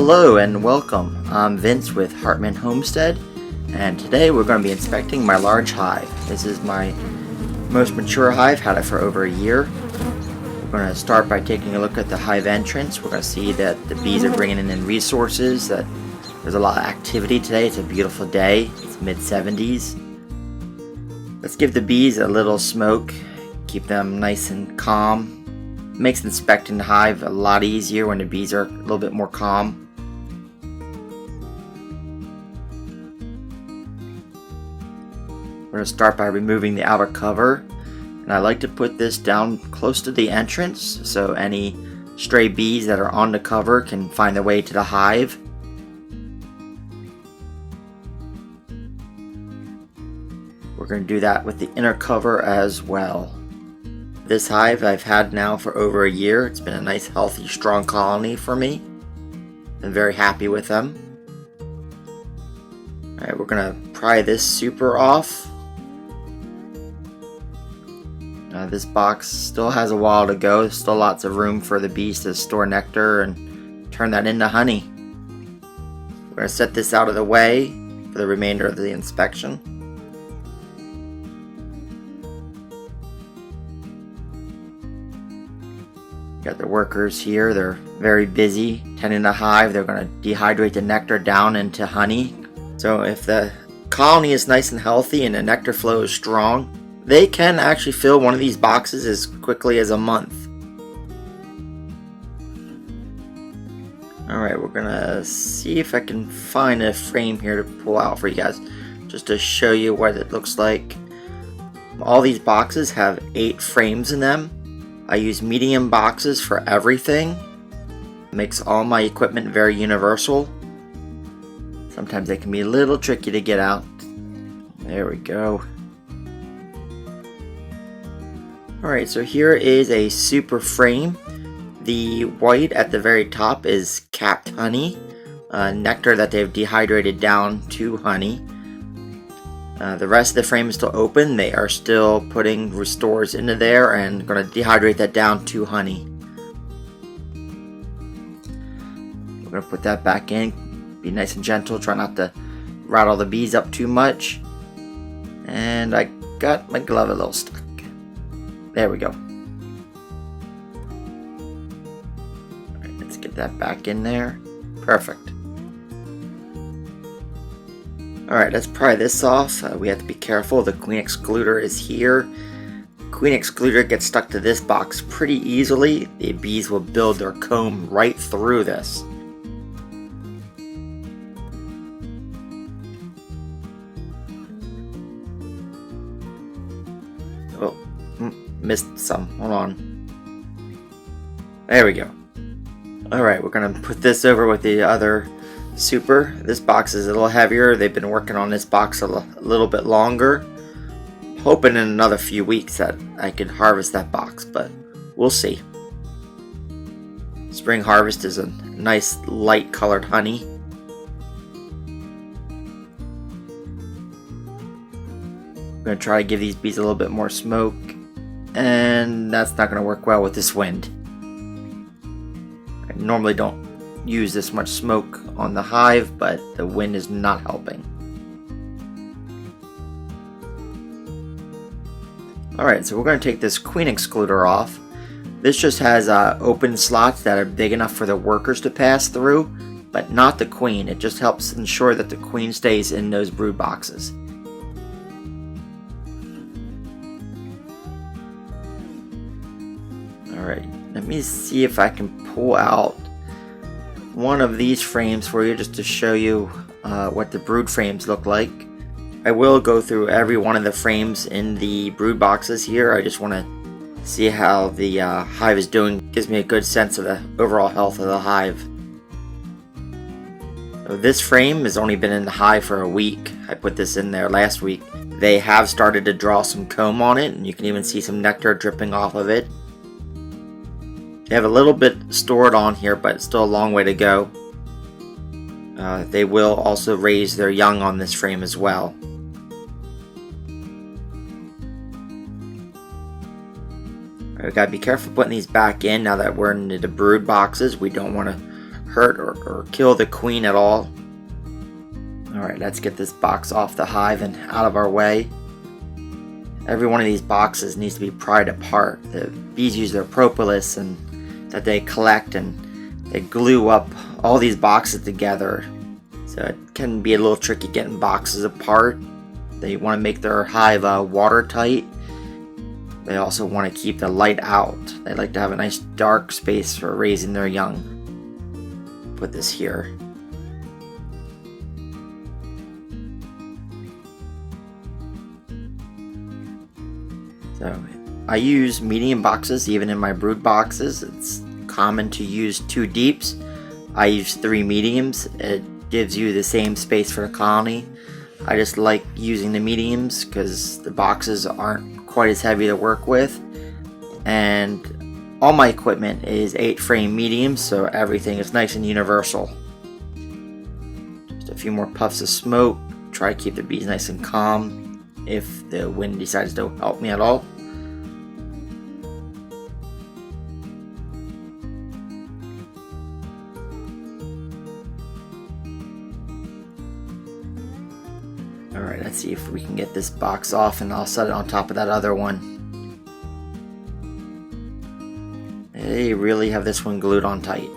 Hello and welcome. I'm Vince with Hartman Homestead, and today we're going to be inspecting my large hive. This is my most mature hive, had it for over a year. We're going to start by taking a look at the hive entrance. We're going to see that the bees are bringing in resources, that there's a lot of activity today. It's a beautiful day. It's mid-70s. Let's give the bees a little smoke, keep them nice and calm. Makes inspecting the hive a lot easier when the bees are a little bit more calm. We're going to start by removing the outer cover, and I like to put this down close to the entrance so any stray bees that are on the cover can find their way to the hive. We're going to do that with the inner cover as well. This hive I've had now for over a year. It's been a nice, healthy, strong colony for me. I'm very happy with them. Alright, we're going to pry this super off. This box still has a while to go. There's still lots of room for the bees to store nectar and turn that into honey. We're going to set this out of the way for the remainder of the inspection. Got the workers here. They're very busy tending the hive. They're going to dehydrate the nectar down into honey. So if the colony is nice and healthy and the nectar flow is strong, they can actually fill one of these boxes as quickly as a month. Alright, we're gonna see if I can find a frame here to pull out for you guys, just to show you what it looks like. All these boxes have 8 frames in them. I use medium boxes for everything. It makes all my equipment very universal. Sometimes they can be a little tricky to get out. There we go. Alright, so here is a super frame. The white at the very top is capped honey, nectar that they've dehydrated down to honey. The rest of the frame is still open. They are still putting restores into there and going to dehydrate that down to honey. We're going to put that back in. Be nice and gentle. Try not to rattle the bees up too much. And I got my glove a little stuck. There we go. Alright, let's get that back in there. Perfect. Alright, let's pry this off. We have to be careful. The queen excluder is here. Queen excluder gets stuck to this box pretty easily. The bees will build their comb right through this. Oh, missed some. Hold on. There we go. Alright, we're going to put this over with the other super. This box is a little heavier. They've been working on this box a little bit longer. Hoping in another few weeks that I can harvest that box, but we'll see. Spring harvest is a nice light colored honey. I'm going to try to give these bees a little bit more smoke, and that's not going to work well with this wind. I normally don't use this much smoke on the hive, but the wind is not helping. Alright, so we're going to take this queen excluder off. This just has open slots that are big enough for the workers to pass through, but not the queen. It just helps ensure that the queen stays in those brood boxes. Alright, let me see if I can pull out one of these frames for you just to show you what the brood frames look like. I will go through every one of the frames in the brood boxes here. I just want to see how the hive is doing. Gives me a good sense of the overall health of the hive. So this frame has only been in the hive for a week. I put this in there last week. They have started to draw some comb on it, and you can even see some nectar dripping off of it. They have a little bit stored on here, but it's still a long way to go. They will also raise their young on this frame as well. We've got to be careful putting these back in now that we're into the brood boxes. We don't want to hurt or kill the queen at all. Alright, let's get this box off the hive and out of our way. Every one of these boxes needs to be pried apart. The bees use their propolis and that they collect, and they glue up all these boxes together. So it can be a little tricky getting boxes apart. They want to make their hive watertight. They also want to keep the light out. They like to have a nice dark space for raising their young. Put this here. So I use medium boxes even in my brood boxes. It's common to use 2 deeps. I use 3 mediums. It gives you the same space for the colony. I just like using the mediums because the boxes aren't quite as heavy to work with, and all my equipment is 8-frame mediums, so everything is nice and universal. Just a few more puffs of smoke. Try to keep the bees nice and calm if the wind decides to help me at all. Alright, let's see if we can get this box off, and I'll set it on top of that other one. They really have this one glued on tight.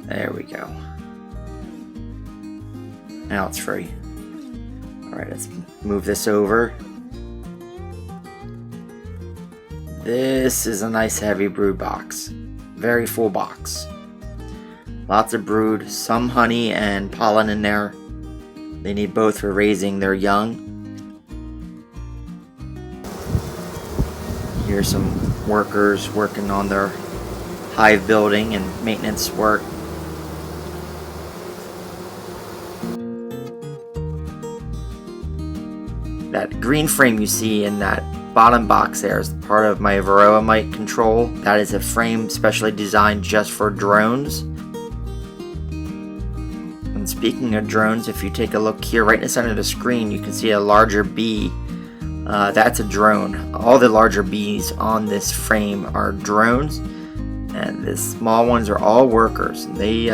There we go. Now it's free. Alright, let's move this over. This is a nice heavy brood box. Very full box. Lots of brood, some honey and pollen in there. They need both for raising their young. Here's some workers working on their hive building and maintenance work. That green frame you see in that bottom box there is part of my Varroa mite control. That is a frame specially designed just for drones. Speaking of drones, if you take a look here right in the center of the screen, you can see a larger bee. That's a drone. All the larger bees on this frame are drones, and the small ones are all workers. They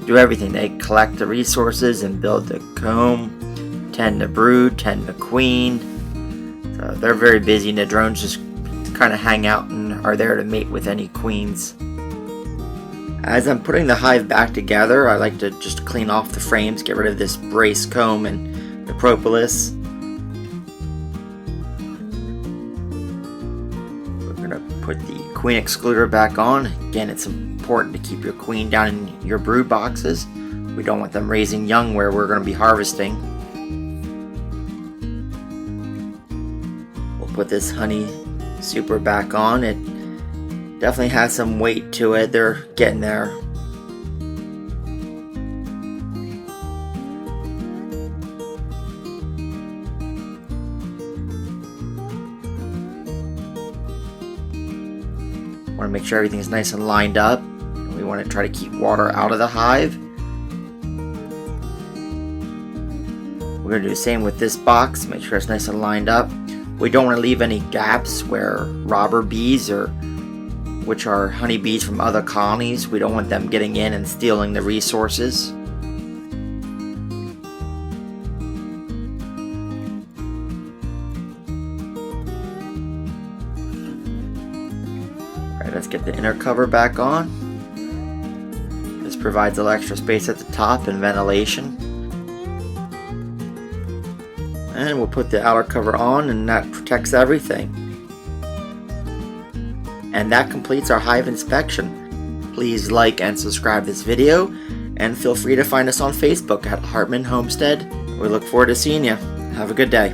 do everything. They collect the resources and build the comb, tend the brood, tend the queen. So they're very busy, and the drones just kind of hang out and are there to mate with any queens. As I'm putting the hive back together, I like to just clean off the frames, get rid of this brace comb and the propolis. We're going to put the queen excluder back on. Again, it's important to keep your queen down in your brood boxes. We don't want them raising young where we're going to be harvesting. We'll put this honey super back on. It definitely has some weight to it. They're getting there. Want to make sure everything is nice and lined up. We want to try to keep water out of the hive. We're going to do the same with this box. Make sure it's nice and lined up. We don't want to leave any gaps where robber bees which are honeybees from other colonies. We don't want them getting in and stealing the resources. Alright, let's get the inner cover back on. This provides a little extra space at the top and ventilation. And we'll put the outer cover on, and that protects everything. And that completes our hive inspection. Please like and subscribe this video, and feel free to find us on Facebook at Hartman Homestead. We look forward to seeing you. Have a good day.